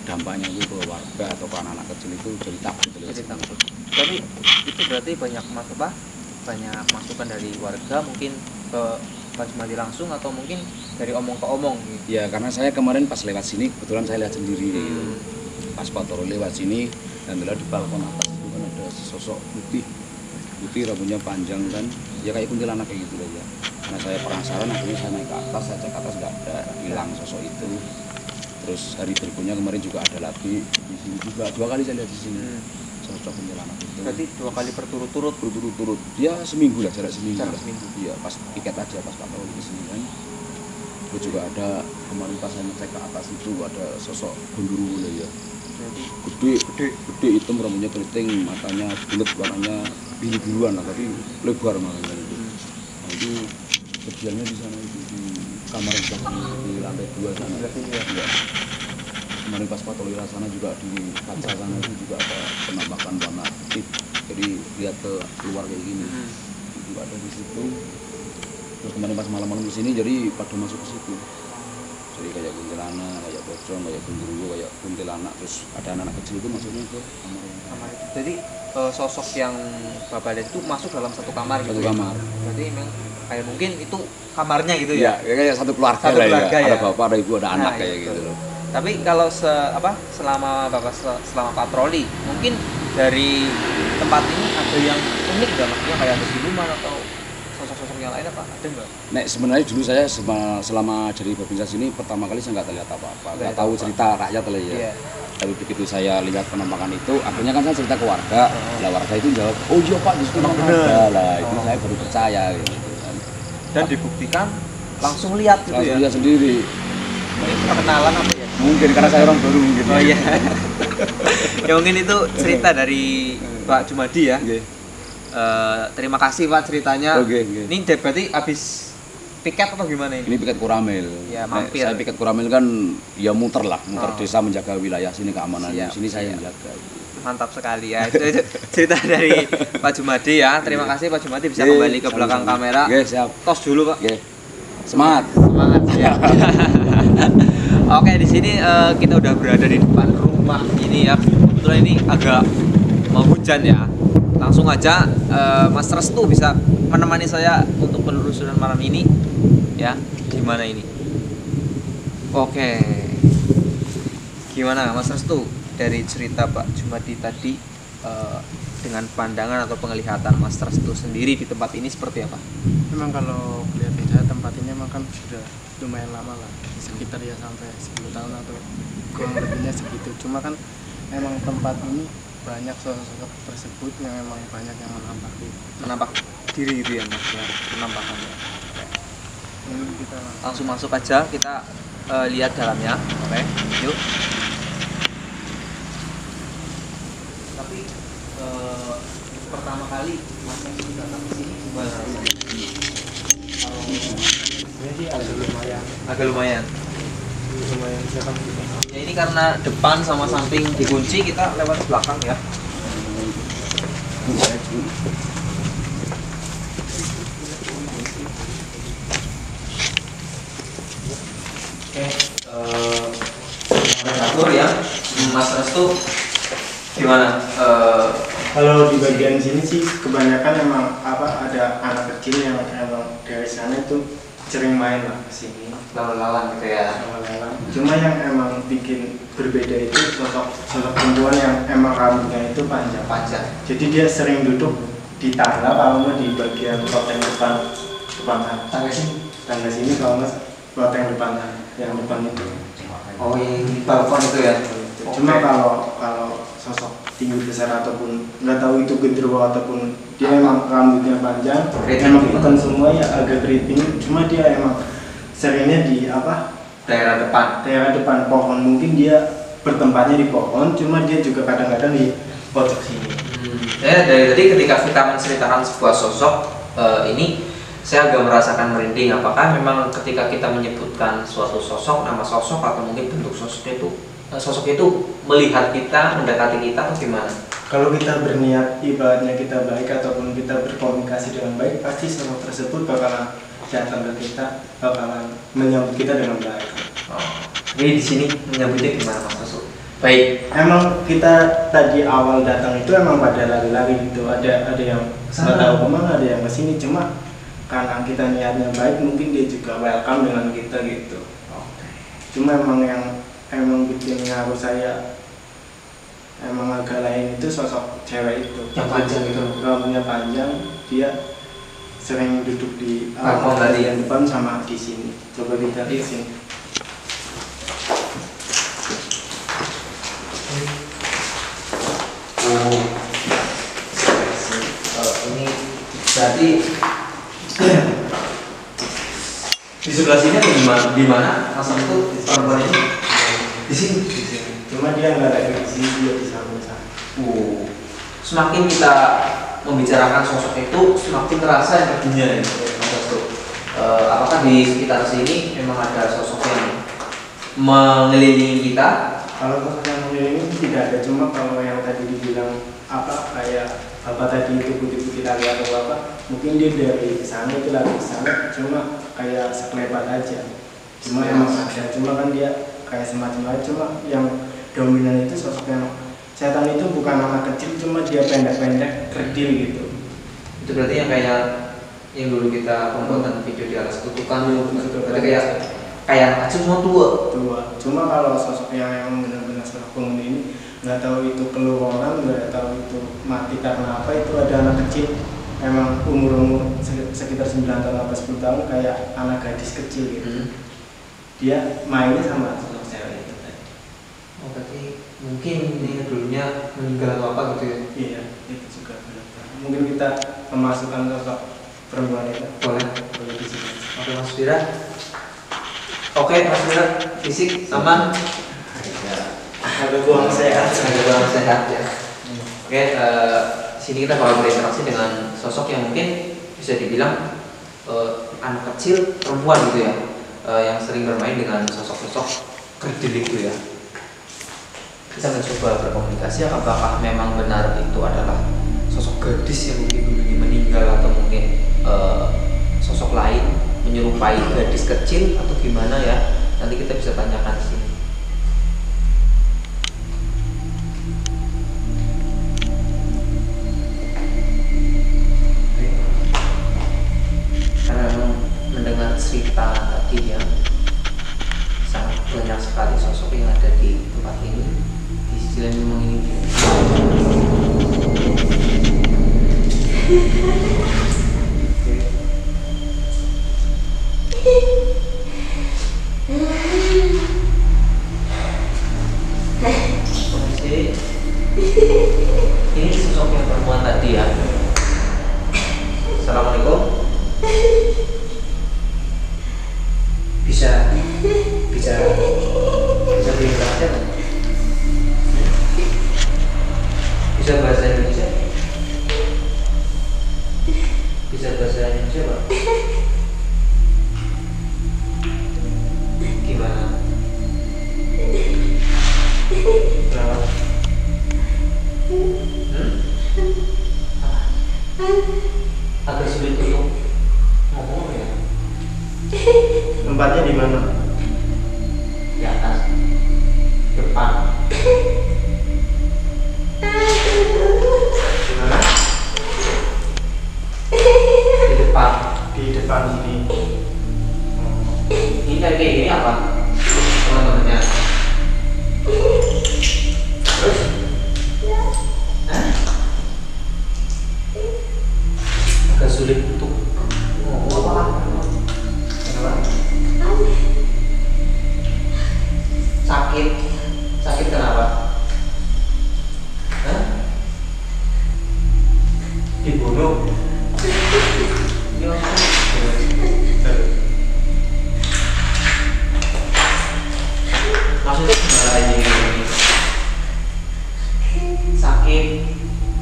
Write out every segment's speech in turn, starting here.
dampaknya itu ke warga atau ke anak-anak kecil itu jadi takut. Jadi takut. Tapi itu berarti banyak banyak masukan dari warga mungkin ke Pak Jumadi langsung atau mungkin dari omong ke omong gitu. Ya karena saya kemarin pas lewat sini kebetulan saya lihat sendiri gitu. Pas patroli lewat sini dan di balkon atas itu kan ada sosok putih rambutnya panjang kan ya kayak kuntilanak kayak gitu ya. Karena saya penasaran akhirnya saya naik ke atas, saya cek atas nggak ada, hilang sosok itu. Terus hari berikutnya kemarin juga ada lagi di sini juga 2 kali saya lihat di sini sosok kuntilanak itu. Berarti 2 kali berturut-turut. Dia seminggu lah, jarak seminggu. Iya, pas piket aja pas patroli di sini kan. Terus juga ada kemarin pas saya ngecek ke atas itu ada sosok gundurwo ya. Gede hitam, rambutnya keriting, matanya bulat, warnanya biru-biruan lah, tapi lebar makanya itu. Nah, itu kejadiannya di sana itu di kamar di lantai 2 sana. Ya. Kemarin pas patroli sana juga di kaca sana itu juga ada penampakan warna putih. Jadi lihat ke luar kayak gini. Juga ada di situ. Terus kemarin pas malam-malam di sini jadi pada masuk ke situ. Jadi kayak kuntilanak, kayak pocong, kayak gundurwo, kayak kuntilanak, terus ada anak-anak kecil itu masuknya ke kamar itu. Jadi sosok yang Bapak lihat itu masuk dalam satu kamar gitu. Satu kamar. Berarti memang kayak mungkin itu kamarnya gitu ya. Ya, kayak satu keluarga lah ya. Ada bapak, ada ibu, ada anak kayak gitu loh. Tapi kalau selama Bapak selama patroli, mungkin dari tempat ini ada yang unik enggak, maksudnya kayak ada siluman atau sosok-sosok yang lain apa? Ada enggak? Nek sebenarnya dulu saya selama jadi Babinsa sini pertama kali saya nggak lihat apa-apa, nggak tahu cerita rakyat lah ya. Yeah. Tapi begitu saya lihat penampakan itu, akhirnya kan saya cerita ke warga, lah warga itu jawab, oh iya Pak, di situ memang ada lah, itu saya baru percaya gitu kan. Dan dibuktikan langsung lihat gitu langsung ya? lihat sendiri. Perkenalan apa ya? Mungkin karena saya orang baru mungkin. Oh iya. Ya mungkin itu cerita dari Pak Jumadi ya. Okay. Terima kasih Pak ceritanya. Okay. Ini berarti habis piket atau gimana ini? Ini piket Koramil. Ya, mampir. Saya piket Koramil kan ya muter desa menjaga wilayah sini keamanan. Di sini saya menjaga. Mantap sekali ya. Itu cerita dari Pak Jumadi ya. Terima kasih Pak Jumadi bisa kembali ke belakang kamera. Siap. Tos dulu Pak. Semangat ya. Oke, di sini kita udah berada di depan rumah ini ya. Kebetulan ini agak mau hujan ya. Langsung aja Mas Restu bisa menemani saya untuk penelusuran malam ini ya. Gimana ini? Oke. Gimana Mas Restu dari cerita Pak Jumadi tadi dengan pandangan atau penglihatan Mas Restu sendiri di tempat ini seperti apa? Memang kalau kelihatan saya tempat ini memang kan sudah lumayan lama lah, sekitar ya sampai 10 tahun atau kurang lebihnya segitu. Cuma kan memang tempat ini banyak sosok tersebut yang memang banyak yang menampak diri gitu ya Mas ya, penampakannya. Ini kita langsung masuk aja, kita lihat dalamnya. Oke, yuk. Tapi pertama kali Mas datang ke sini gimana rasanya? Agak lumayan. Ya ini karena depan sama samping dikunci, kita lewat belakang ya. Oke, atur ya, Mas Restu gimana? Kalau di bagian sini sih kebanyakan emang ada anak kecil yang emang dari sana itu sering main lah ke sini. Lalu-lalang gitu ya. Lalu-lalang. Cuma yang emang bikin berbeda itu sosok perempuan yang emang rambutnya itu panjang. Jadi dia sering duduk di tangga, kalau nggak di bagian loteng depan tangga sini kalau nggak loteng depan yang depan itu. Oh yang di balkon itu ya. Cuma kalau sosok tinggi besar ataupun nggak tahu itu genderuwo ataupun dia emang rambutnya panjang, emang bukan semua ya agak keriting, cuma dia emang seringnya di daerah depan pohon. Mungkin dia bertempatnya di pohon, cuma dia juga kadang-kadang di pojok sini. Saya dari tadi ketika kita menceritakan sebuah sosok ini, saya agak merasakan merinding. Apakah memang ketika kita menyebutkan suatu sosok, nama sosok atau mungkin bentuk sosok itu melihat kita, mendekati kita atau gimana? Kalau kita berniat ibaratnya kita baik ataupun kita berkomunikasi dengan baik, pasti sosok tersebut bakalan datang ke kita, bakalan menyambut kita dengan baik. Jadi di sini menyambutnya gimana Mas Restu? Baik. Emang kita tadi awal datang itu emang pada lari-lari gitu, ada yang nggak tahu kemana, ada yang kesini, cuma karena kita niatnya baik mungkin dia juga welcome dengan kita gitu. Cuma emang emang bikin ngaruh saya emang agak lain itu sosok cewek itu Yang panjang itu. rambutnya panjang, dia sering duduk di Platform tadi. bagian depan sama di sini. Coba kita lihat sini. Oh, ini berarti di sebelah sini atau di mana pasang itu perempuan ini? Di sini. Cuma dia nggak lagi di sini, dia di sana. Semakin kita membicarakan sosok itu, semakin terasa energinya ya, Mas Hasto. Apakah di sekitar sini memang ada sosok yang mengelilingi kita? Kalau sosok yang mengelilingi tidak ada, cuma kalau yang tadi dibilang apa kayak bapak tadi itu putih-putih lari atau apa, mungkin dia dari sana itu lagi ke sana, cuma kayak sekelebat aja. Cuma emang ada, cuma kan dia kayak semacam lain, cuma yang dominan itu sosok yang setan itu bukan anak kecil, cuma dia pendek-pendek, kerdil gitu. Itu berarti yang kayak yang dulu kita pembuatan video di atas kutukan itu, berarti kayak anak kecil semua tua. Cuma kalau sosok yang benar-benar sosok penghuni ini nggak tahu itu keluar orang, nggak tahu itu mati karena apa, itu ada anak kecil emang umur sekitar 9 tahun atau 10 tahun kayak anak gadis kecil gitu. Dia mainnya sama sosok cewek itu. Oh, berarti mungkin ini dulunya meninggal atau apa gitu ya? Iya, itu juga benar. Mungkin kita memasukkan sosok perempuan itu. Boleh. Di sini. Oke Mas Fira. Oke Mas Fira, fisik aman. Ada buang sehat. Ada barang sehat ya. Oke, sini kita bakal berinteraksi dengan sosok yang mungkin bisa dibilang anak kecil perempuan gitu ya, yang sering bermain dengan sosok-sosok kerdil itu ya. Kita akan coba berkomunikasi apakah memang benar itu adalah sosok gadis yang mungkin dulunya meninggal atau mungkin sosok lain menyerupai gadis kecil atau gimana ya. Nanti kita bisa tanyakan di sini. Karena memang mendengar cerita tadi ya, sangat banyak sekali sosok yang ada di tempat ini. Di sisi lain memang ini kondisi ini sosok yang perempuan tadi ya. Assalamualaikum. Bisa berinteraksi kan? Bisa bahasa Indonesia? Bisa bahasa Indonesia Pak? Gimana? Kenapa? Agak sulit untuk ngomong ya. Tempatnya di mana? Di atas, depan. Di mana? Di depan. Di depan sini. Ini kayak gini apa? Teman-temannya. Terus? Hah? Agak sulit untuk ngomong apa? Kenapa? Sakit. Sakit kenapa? Hah? Dibunuh. Ini apa? Maksudnya gimana ini? Sakit.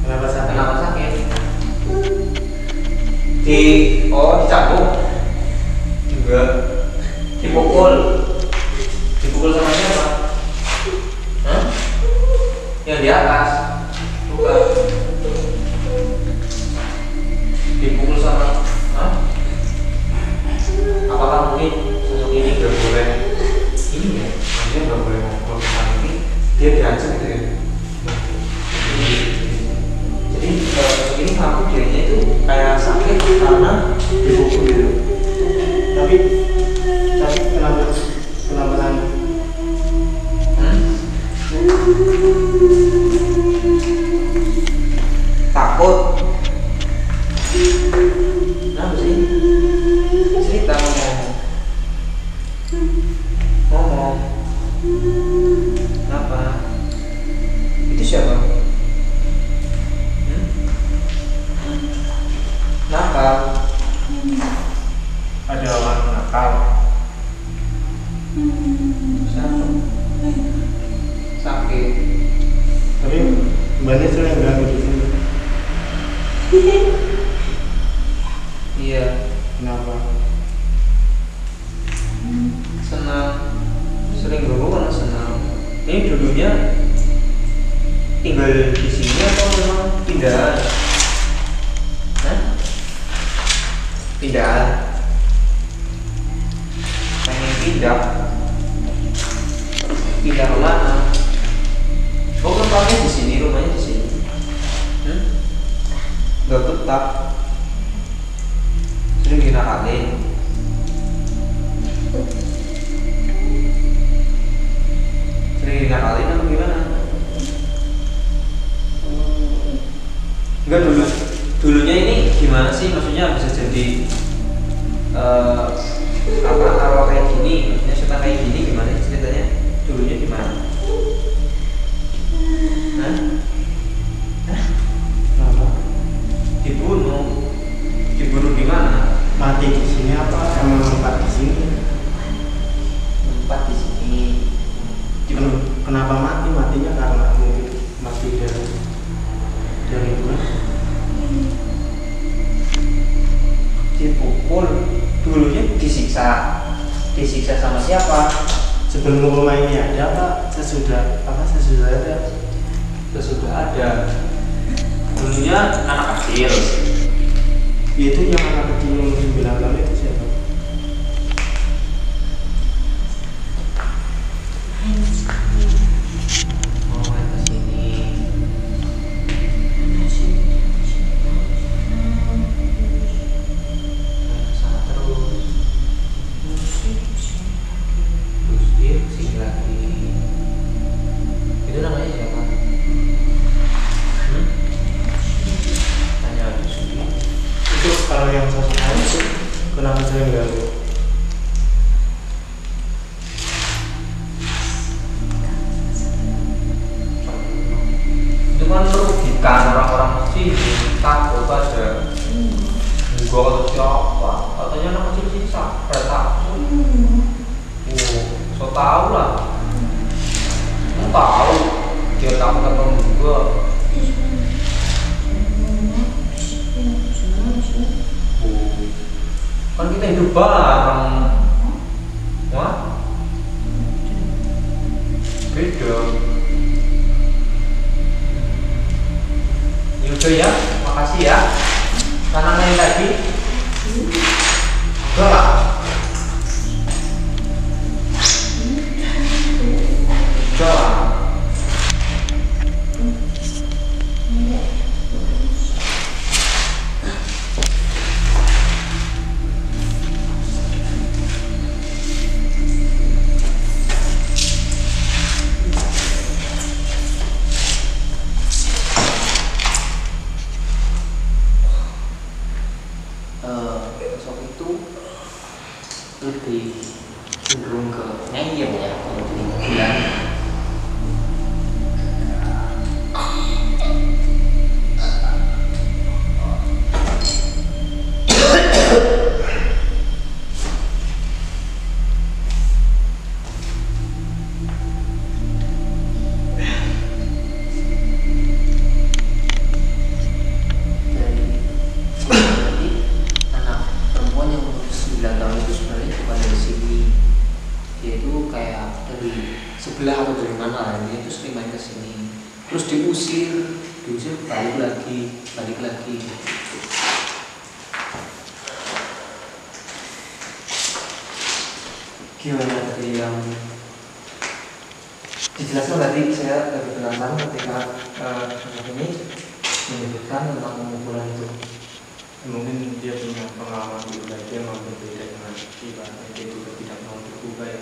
Kenapa sakit? Kenapa sakit? Dicambuk? Enggak. Dipukul? Dipukul sama siapa? Hah? Yang di atas? Bukan. Dipukul sama? Hah? Apakah mungkin sosok ini gak boleh ini ya? Maksudnya gak boleh ngobrol sama ini? dia diancam gitu ya. Jadi ini ngaku dianya itu kayak sakit karena dipukul gitu. Tapi kenapa nangis? Takut. Kenapa sih? Cerita ngomong. Kenapa? Itu siapa? Nakal. Ada orang nakal. Siapa? Sakit. Tapi mbaknya sering ganggu di sini. Iya. Kenapa? Senang. Sering ganggu karena senang. Ini dulunya tinggal di sini atau memang pindahan? Hah? Pindahan. Pengen pindah. Pindah ke mana? Oh, tempatnya di sini, rumahnya di sini. Gak betah. Sering dinakalin. Sering dinakalin atau gimana? Enggak dulunya ini gimana sih? Maksudnya bisa jadi apa arwah kayak gini? Maksudnya setan kayak gini gimana ceritanya? Dulunya gimana? Hah? Kenapa? Dibunuh gimana? Mati di sini apa emang tempat di sini? Tempat di sini. Kenapa mati? Matinya karena mungkin mati dari itu. Dipukul. Dulunya disiksa sama siapa? Sebelum rumah ini ada apa? Sesudah ada? Sesudah ada. Dulunya anak kecil. Itu yang anak kecil yang bilang kali itu siapa? Oh, main kesini. Kesana terus. Terus dia kesini lagi. Itu namanya siapa? Tanya aja sendiri. Itu kalau yang sosok itu kenapa saya ganggu? Itu kan merugikan orang-orang sini, takut aja. Gua kata siapa? Katanya anak kecil sini sampai takut. So tau lah. Kamu tahu dia takut atau enggak? Kan kita hidup bareng. Wah, beda. Yaudah ya, makasih ya. Karena main tadi. Udah lah. Udah lah. Sosok itu lebih cenderung ke ngeyel ya kalau dibilang. Sebelah atau dari mana lah, dia itu sering main ke sini, terus diusir balik lagi. Gimana tadi yang dijelaskan tadi, saya lebih penasaran ketika ini menyebutkan tentang pemukulan itu. Mungkin dia punya pengalaman pribadi yang berbeda dengan ibaratnya dia juga tidak mau berubah ya.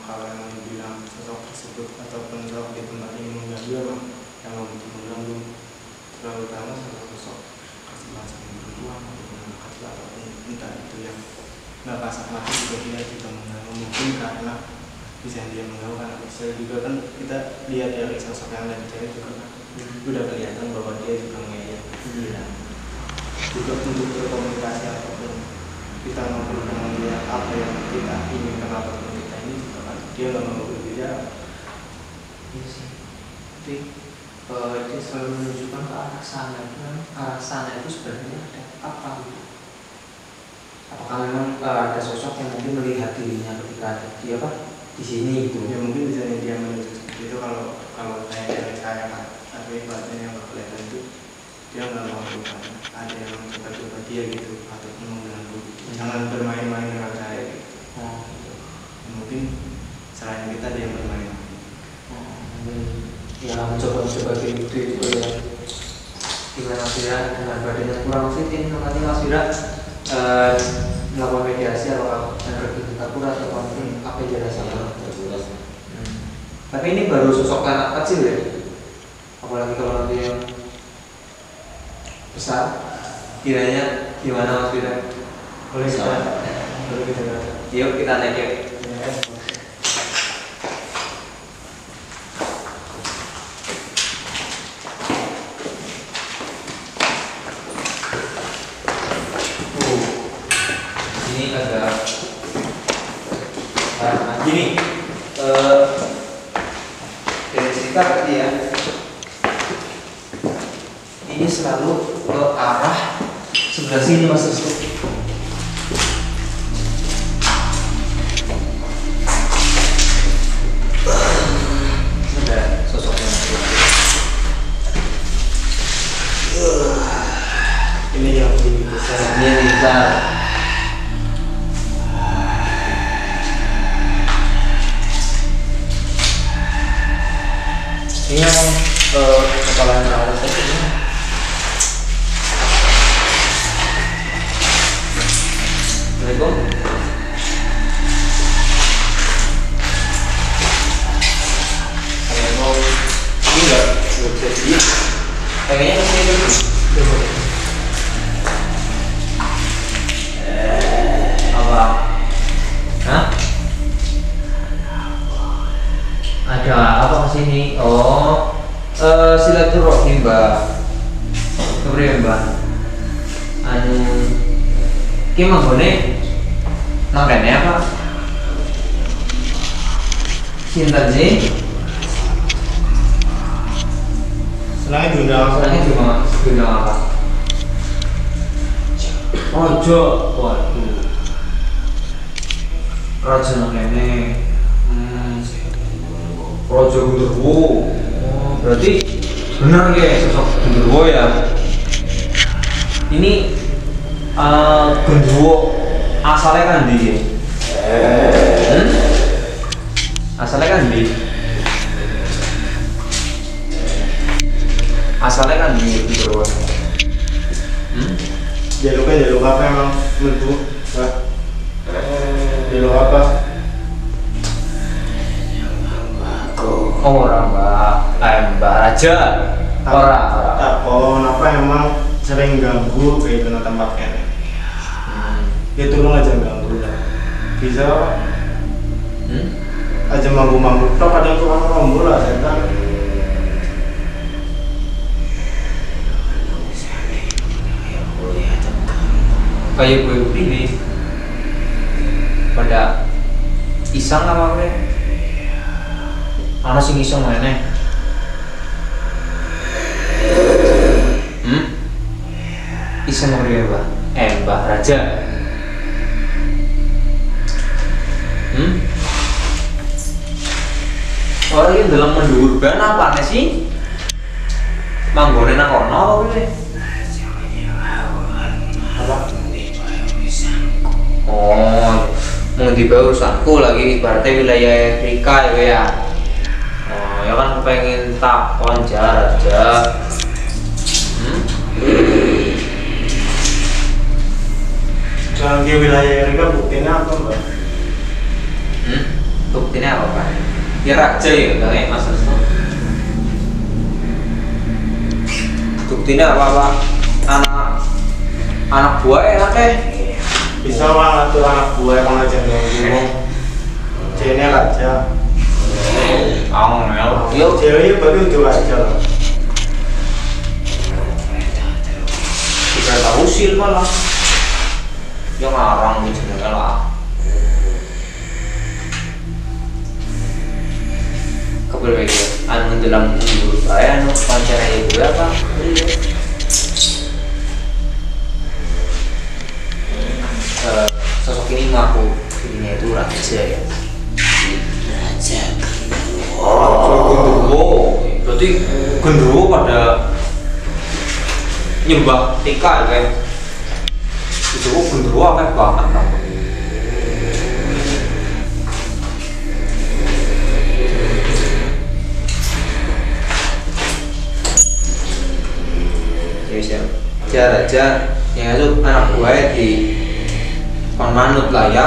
Kalau yang bilang sosok tersebut ataupun sosok di tempat ini mengganggu, yang mengganggu terutama sosok kasih bahasa yang berjuang ataupun kasih apapun, entah itu yang nggak kasar mati juga dia juga mengganggu, mungkin karena bisa dia mengganggu karena bisa juga kan kita lihat dari sosok yang lain dia juga kan udah kelihatan bahwa dia juga ngeyel juga untuk berkomunikasi apapun kita ngobrol dengan dia apa yang kita inginkan apapun kita ini juga kan dia nggak mau berbicara. Iya sih, tapi dia selalu menunjukkan ke arah sana. Arah sana itu sebenarnya ada apa gitu? Apakah memang ada sosok yang mungkin melihat dirinya ketika ada di di sini gitu? Ya mungkin bisa dia menuju seperti itu kalau kayak dari saya kan, tapi ibaratnya yang nggak kelihatan itu dia nggak mau berubah, ada yang coba-coba dia gitu ataupun mengganggu, jangan bermain-main dengan saya gitu. Mungkin selain kita dia yang bermain. Ya mencoba-coba gitu itu ya. Gimana Mas Wira dengan badannya kurang fit ini nanti Mas Wira melakukan mediasi atau energi kita kurang atau apa yang dirasakan? Tapi ini baru sosok anak kecil ya, apalagi kalau nanti yang besar, kiranya gimana Mas Wira? Boleh kita Yuk kita naik yuk. Ini agak gini dari cerita tadi ya, ini selalu ke arah sebelah sini Mas Restu. Ada sosoknya ini yang besar. ini bisa. Ini memang kepala yang terawat saja ini. Assalamualaikum. Ini enggak jadi. Pengennya kesini dulu. Apa? Hah? Ada apa kesini? Oh, silaturahmi Mbak. Kemudian Mbak. Ki manggone nang kene apa? Sinten sih? Selain diundang Senangnya juga apa? Raja, waduh. Raja nang kene. Raja Gundurwo. Oh, berarti benar ya sosok Gundurwo ya. Ini Gundurwo asalnya kan di asalnya kan di Gundurwo. Jaluk apa emang menurutku? Jaluk apa? Orang Mbak Raja. Orang. Takon apa emang sering ganggu kayak itu tempat kene. Ya tolong aja ganggu lah. Bisa aja manggu-manggu. Tok kadang tukang rombol lah setan. Kayak gue ini pada iseng apa gue? Ana sing iseng meneh. Iseng ngene Mbah. Mbah Raja. Orang yang dalam mendhuwur ban apa sih? Manggone nang kono apa kuwi? Apa? Oh, mau di urusanku lagi ibaratnya wilayah Afrika ya. ya kan pengen takon jar aja. Dalam di wilayah mereka buktinya apa mbak? Buktinya apa pak? Ya raja ya kayak Mas Resto. Buktinya apa pak? Anak buah enak Bisa orang tuh anak buah yang aja ngomong. Ceweknya raja. Yuk. Ceweknya baru itu raja lah. Tidak tahu sih malah. Yang ngarang gitu lah. Keberbedaan menjelang mundur saya pacarnya ibu apa? Sosok ini ngaku dirinya itu raja ya. Raja Genderuwo. Berarti Genderuwo pada nyembah Tika ya kan? Itu Genderuwo apa banget namanya? Raja yang itu anak buahnya di manut lah ya.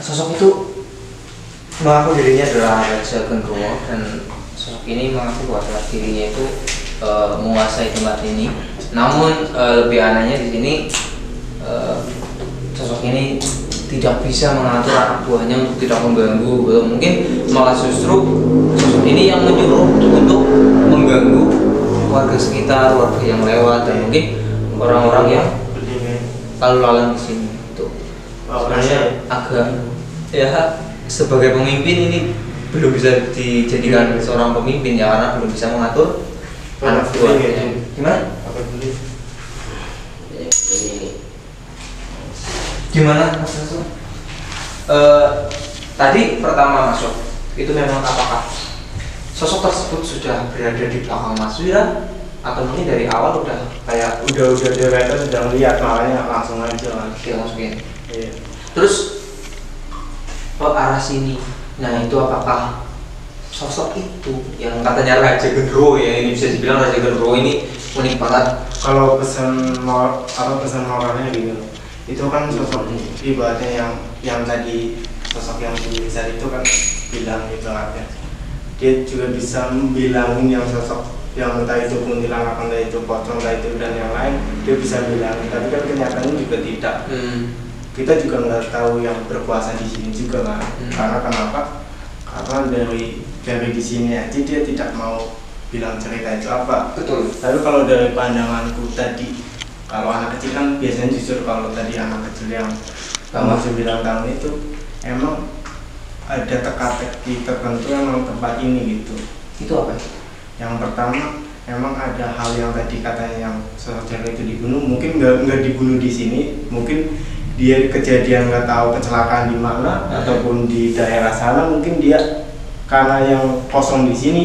Sosok itu mengaku dirinya adalah Raja Genderuwo dan sosok ini mengaku bahwa dirinya itu menguasai tempat ini. Namun lebih anehnya di sini sosok ini tidak bisa mengatur anak buahnya untuk tidak mengganggu. Mungkin malah justru sosok ini yang menyuruh untuk mengganggu warga sekitar, warga yang lewat dan mungkin orang-orang yang lalu lalang di sini. Sebenarnya agak ya sebagai pemimpin ini belum bisa dijadikan seorang pemimpin ya karena belum bisa mengatur anak buahnya. Gimana? Gimana Mas Resto? Tadi pertama masuk itu memang apakah sosok tersebut sudah berada di belakang Mas Wira atau mungkin dari awal udah kayak udah dewetan sudah lihat makanya langsung aja kan dia masukin. Iya. Terus ke arah sini. Nah itu apakah sosok itu yang katanya Raja Genderuwo ya, ini bisa dibilang Raja Genderuwo ini unik banget. Kalau pesan moralnya gitu, itu kan sosok ibaratnya yang tadi sosok yang besar itu kan bilang ibaratnya dia juga bisa bilangin yang sosok yang entah itu kuntilanak, entah itu pocong, entah itu dan yang lain dia bisa bilangin, tapi kan kenyataannya juga tidak. Kita juga nggak tahu yang berkuasa di sini juga kan. Karena kenapa? Karena dari di sini aja dia tidak mau bilang cerita itu apa. Betul. Tapi kalau dari pandanganku tadi, kalau anak kecil kan biasanya justru kalau tadi anak kecil yang masih 9 tahun itu emang ada teka-teki tertentu emang tempat ini gitu. Itu apa? Yang pertama emang ada hal yang tadi katanya yang sosok cewek itu dibunuh, mungkin nggak dibunuh di sini, mungkin dia kejadian nggak tahu kecelakaan di mana ataupun di daerah sana, mungkin dia karena yang kosong di sini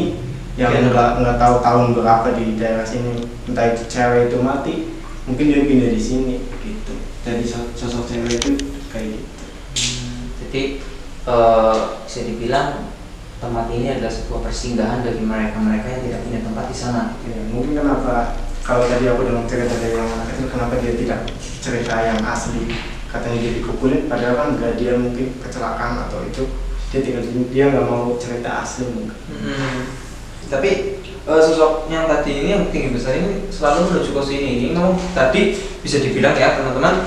yang nggak tahu tahun berapa di daerah sini, entah itu cewek itu mati, mungkin dia pindah di sini gitu. Jadi sosok cewek itu kayak gitu. Jadi bisa dibilang tempat ini adalah sebuah persinggahan bagi mereka yang tidak punya tempat di sana. Ya, mungkin kenapa kalau tadi aku dengar cerita dari yang anak kecil, kenapa dia tidak cerita yang asli, katanya dia dikukulin, padahal kan enggak, dia mungkin kecelakaan atau itu dia tinggal di sini, dia nggak mau cerita asli mungkin. Tapi sosok yang tadi ini yang tinggi besar ini selalu menuju ke sini. Ini memang tadi bisa dibilang ya teman-teman,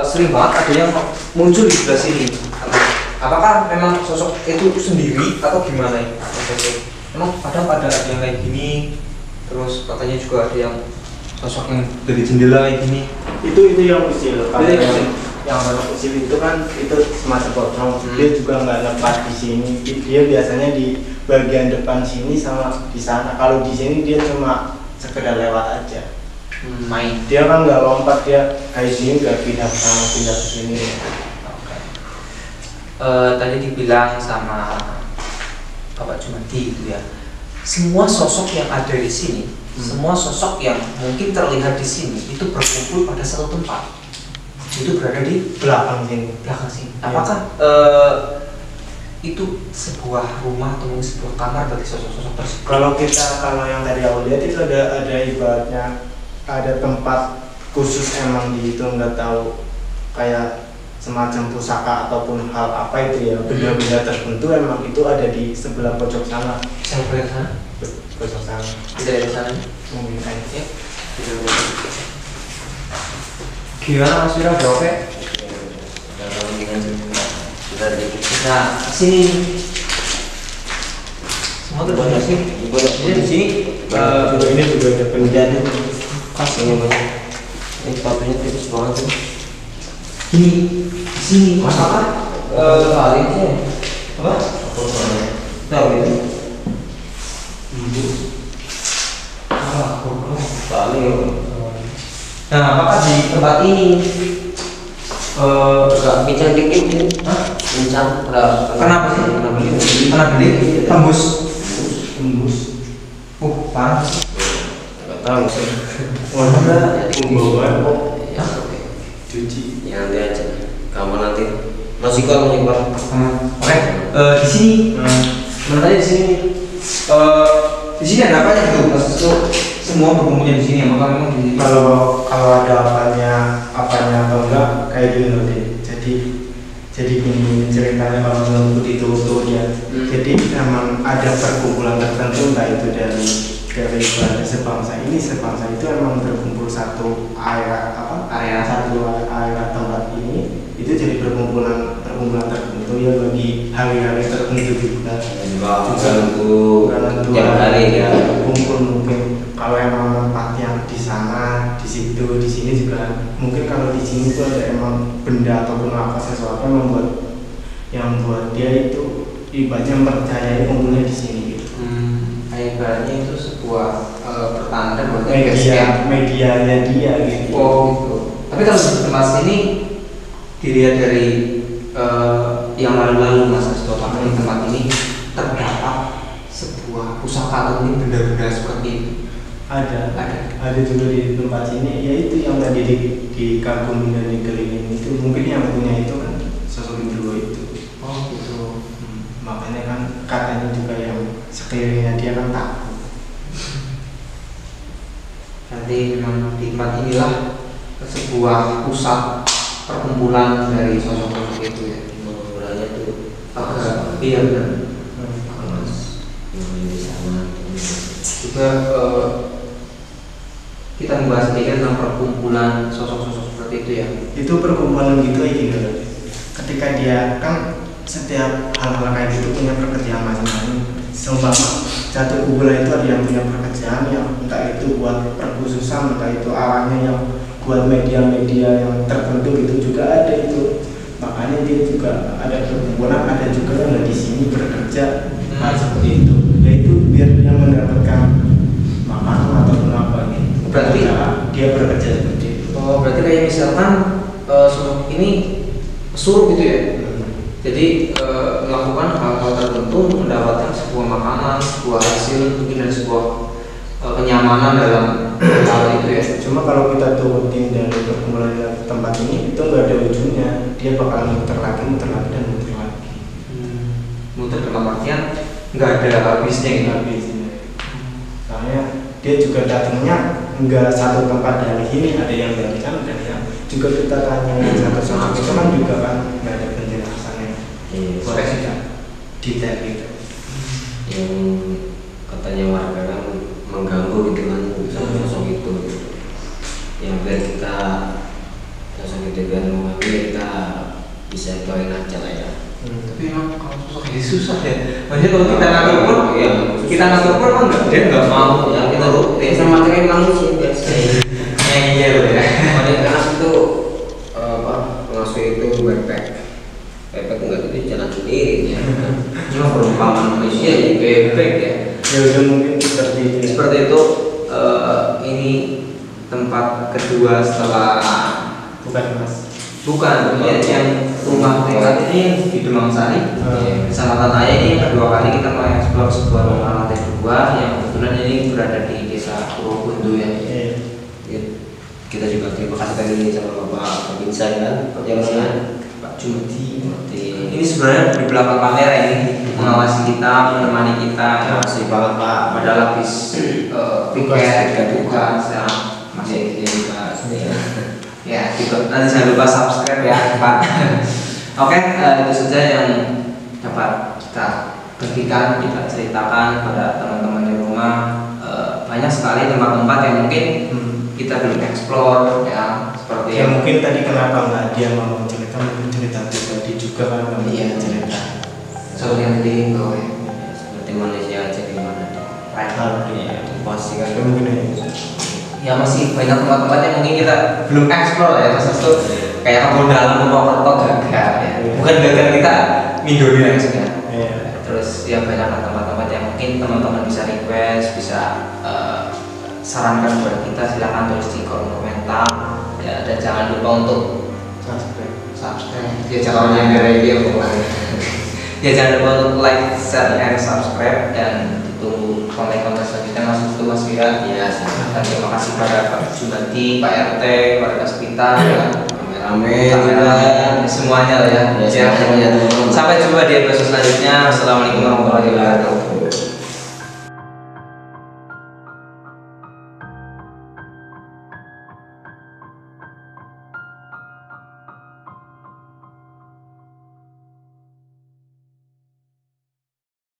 sering banget ada yang muncul di sebelah sini. Apakah memang sosok itu sendiri atau gimana ya? Memang kadang ada yang kayak gini, terus katanya juga ada yang sosok yang dari jendela kayak gini. Itu yang kecil. Kalau yang sosok usil itu kan itu semacam pocong, dia juga nggak lepas di sini, dia biasanya di bagian depan sini sama di sana. Kalau di sini dia cuma sekedar lewat aja, main. dia kan nggak lompat, dia kayak sini nggak pindah ke sana pindah ke sini. Oke. Tadi dibilang sama Bapak Jumadi gitu ya, semua sosok yang ada di sini, semua sosok yang mungkin terlihat di sini itu berkumpul pada satu tempat, itu berada di Belakang sini. sini. Apakah itu sebuah rumah atau mungkin sebuah kamar bagi sosok-sosok tersebut? Kalau yang tadi aku lihat itu ada ibaratnya ada tempat khusus emang di itu, nggak tahu kayak semacam pusaka ataupun hal apa itu ya, benda-benda tertentu emang itu ada di sebelah pojok sana. Sebelah sana? Pojok sana. Tidak ada di sana? Mungkin Ya. Gimana Mas Wira, udah oke? Nah, sini semua tuh di sini. Ini di sini. Ini juga ada penjara. Ini sepatunya tipis banget sih. Ini di sini masalah Kali sih. apa? Tahu gitu. Kali. Nah, apakah di tempat ini Agak pincang dikit ini. hah? Pincang. Kenapa sih? Kenapa beli? Karena beli tembus. Tembus. Parah. Enggak tahu sih. Warna Pembawaan kok. Ya. cuci. Ya nanti aja. Kamu nanti. Masih kok menyebar. Oke. Di sini. Menurut saya di sini. Di sini ada apa ya gitu? Mas itu semua berkumpulnya di sini. Maka memang di sini. Kalau ada apanya atau enggak kayak gini loh deh. Jadi gini ceritanya kalau menurut itu ya. Jadi emang ada perkumpulan tertentu, entah itu dari ibadah sebangsa itu emang berkumpul satu area tempat ini, itu jadi perkumpulan tertentu ya bagi hari-hari tertentu juga. Tentu tiap hari ya ya. kumpul mungkin. Kalau emang tempat yang di sana, di situ, di sini juga mungkin. Kalau di sini tuh ada emang benda ataupun apa sesuatu yang buat dia itu ibaratnya mempercayai kumpulnya di sini gitu. Kayak ibaratnya itu sebuah pertanda buat medianya dia gitu. Oh gitu. Tapi kalau di tempat ini dilihat dari yang lalu-lalu Mas Resto, apakah di tempat ini terdapat sebuah pusaka atau mungkin benda-benda seperti itu? Ada juga di tempat ini, yaitu yang tadi dikagumi dan dikelilingi itu, mungkin yang punya itu kan sosok Indro itu. Oh gitu. Makanya kan katanya juga yang sekelilingnya dia kan takut. Nanti memang di tempat inilah sebuah pusat perkumpulan dari sosok-sosok itu ya. Murahnya tuh Agak iya benar. Juga kita membahas sedikit tentang perkumpulan sosok-sosok seperti itu ya. Itu perkumpulan gitu aja gitu. Ketika dia kan setiap hal-hal kayak gitu punya pekerjaan masing-masing. Seumpama satu kumpulan itu ada yang punya pekerjaan yang entah itu buat perkhususan, entah itu arahnya yang buat media-media yang tertentu gitu juga ada itu. Makanya dia juga ada perkumpulan, ada juga yang di sini bekerja seperti itu. Yaitu biar dia mendapatkan makanan ataupun apa gitu. Berarti dia bekerja seperti itu. Oh, berarti kayak misalkan sosok ini pesuruh gitu ya. Jadi melakukan hal-hal tertentu, mendapatkan sebuah makanan, sebuah hasil, mungkin ada sebuah kenyamanan dalam hal itu ya. Cuma kalau kita turutin dari perkumpulan tempat ini itu nggak ada ujungnya, dia bakal muter lagi dan muter lagi. Muter dalam artian nggak ada habisnya gitu. Soalnya dia juga datangnya nggak satu tempat dari sini, ada yang dari sana, ada yang juga kita tanya yang satu sosok itu kan juga kan nggak ada penjelasannya. Spesifik. Detail gitu. Yang katanya warga kan mengganggu gitu kan sosok itu. Yang biar kita sosok itu biar mengganggu kita bisa join aja lah ya. Tapi memang kalau sosok ini susah ya. Maksudnya kalau kita ngatur pun, kita ngatur pun kan dia nggak mau. Ya kita sama kayak manusia biasa. Iya loh ya. Makanya kan itu apa pengasuh paman manusia jadi baik ya. Ya udah mungkin seperti itu. Seperti itu. Ini tempat kedua setelah Bukan Mas. bukan ya, yang rumah TK ini di Demang Sari. Kecamatan Ayah ini yang kedua kali kita mengeksplor sebuah rumah lantai 2 yang kebetulan ini berada di desa Purwokundu ya. Kita juga terima kasih tadi sama Bapak Binsa kan, Pak Jumadi. Ini sebenarnya di belakang kamera ini mengawasi kita, menemani kita. Masih banget Pak. Padahal habis piket bukan, masih ini juga. Ya, gitu. Nanti jangan lupa subscribe ya Pak. Oke, itu saja yang dapat kita bagikan, kita ceritakan pada teman-teman di rumah. Banyak sekali tempat-tempat yang mungkin kita belum explore ya, seperti Ya mungkin tadi kenapa nggak dia mau cerita, mungkin cerita pribadi juga kan nggak Iya. mungkin cerita. seperti yang tadi bahwa seperti manusia aja gimana pasti kan. Ya mungkin ya. Ya masih banyak tempat-tempat yang mungkin kita belum explore ya, Mas Astu. Kayak kebun dalam Purwokerto gagal ya. Bukan gagal, kita mindori maksudnya. Iya. Terus ya banyak tempat-tempat yang mungkin teman-teman bisa request, bisa sarankan kepada kita, silakan tulis di kolom komentar ya, dan jangan lupa untuk subscribe ya, jangan yang dari dia ya, jangan lupa untuk like, share, and subscribe, dan ditunggu konten-konten selanjutnya Mas itu Mas Wira ya. Dan terima kasih pada Pak Jumadi, Pak RT, warga sekitar ya, kameramen semuanya lah ya. Sampai jumpa di episode selanjutnya. Assalamualaikum warahmatullahi wabarakatuh.